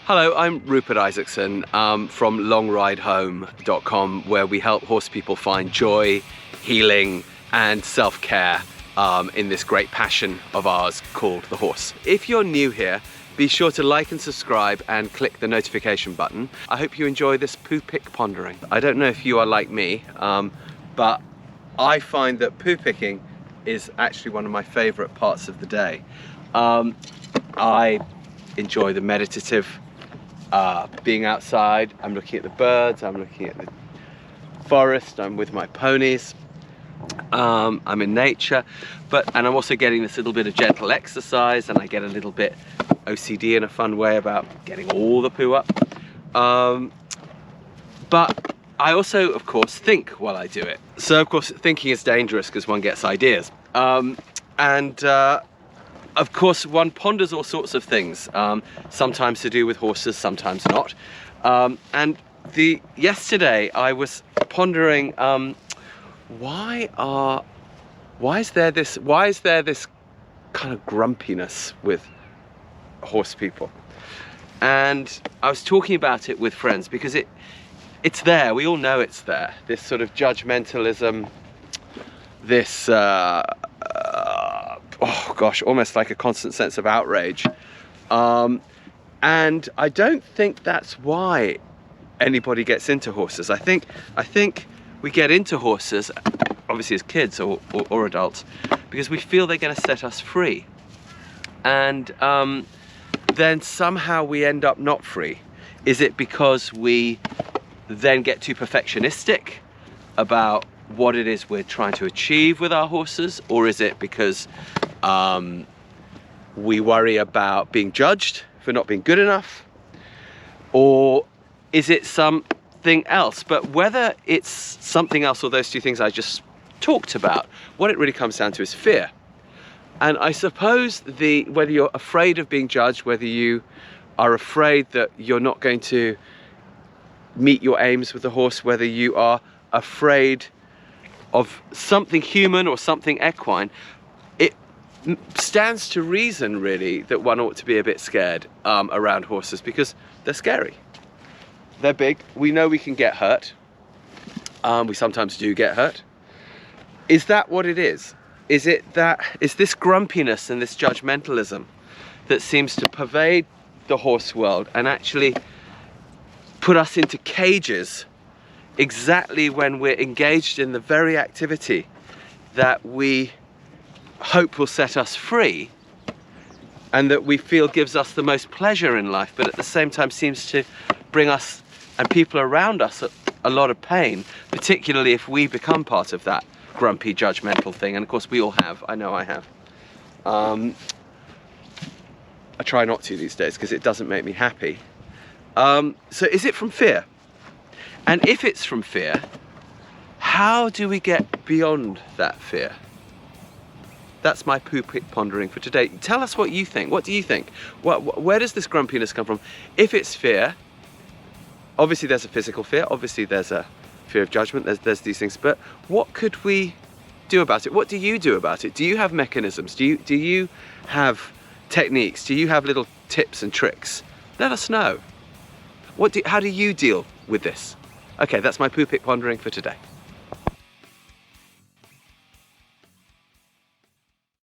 Hello, I'm Rupert Isaacson from longridehome.com, where we help horse people find joy, healing and self-care in this great passion of ours called the horse. If you're new here, be sure to like and subscribe and click the notification button. I hope you enjoy this Poo Pick Pondering. I don't know if you are like me, but I find that poo picking is actually one of my favourite parts of the day. I enjoy the meditative being outside. I'm looking at the birds, I'm looking at the forest, I'm with my ponies, I'm in nature, and I'm also getting this little bit of gentle exercise, and I get a little bit OCD in a fun way about getting all the poo up. But I also, of course, think while I do it. So, of course, thinking is dangerous because one gets ideas. Of course, one ponders all sorts of things, sometimes to do with horses, sometimes not. Yesterday I was pondering, why is there this kind of grumpiness with horse people? And I was talking about it with friends because it's there. We all know it's there. This sort of judgmentalism, this oh gosh, almost like a constant sense of outrage. And I don't think that's why anybody gets into horses. I think we get into horses, obviously as kids or adults, because we feel they're going to set us free. And then somehow we end up not free. Is it because we then get too perfectionistic about what it is we're trying to achieve with our horses? Or is it because we worry about being judged for not being good enough? Or is it something else? But whether it's something else or those two things I just talked about, what it really comes down to is fear. And I suppose whether you're afraid of being judged, whether you are afraid that you're not going to meet your aims with the horse, whether you are afraid of something human or something equine, it stands to reason really that one ought to be a bit scared around horses, because they're scary. They're big. We know we can get hurt. We sometimes do get hurt. Is that what it is? Is this grumpiness and this judgmentalism that seems to pervade the horse world and actually put us into cages exactly when we're engaged in the very activity that we hope will set us free and that we feel gives us the most pleasure in life, but at the same time seems to bring us and people around us a lot of pain, particularly if we become part of that grumpy, judgmental thing. And of course we all have. I know I have. I try not to these days because it doesn't make me happy. So is it from fear? And if it's from fear, how do we get beyond that fear? That's my poo pick pondering for today. Tell us what you think. What do you think? Where does this grumpiness come from? If it's fear, obviously there's a physical fear. Obviously there's a fear of judgment. There's these things. But what could we do about it? What do you do about it? Do you have mechanisms? Do you have techniques? Do you have little tips and tricks? Let us know. How do you deal with this? Okay, that's my poo pick pondering for today.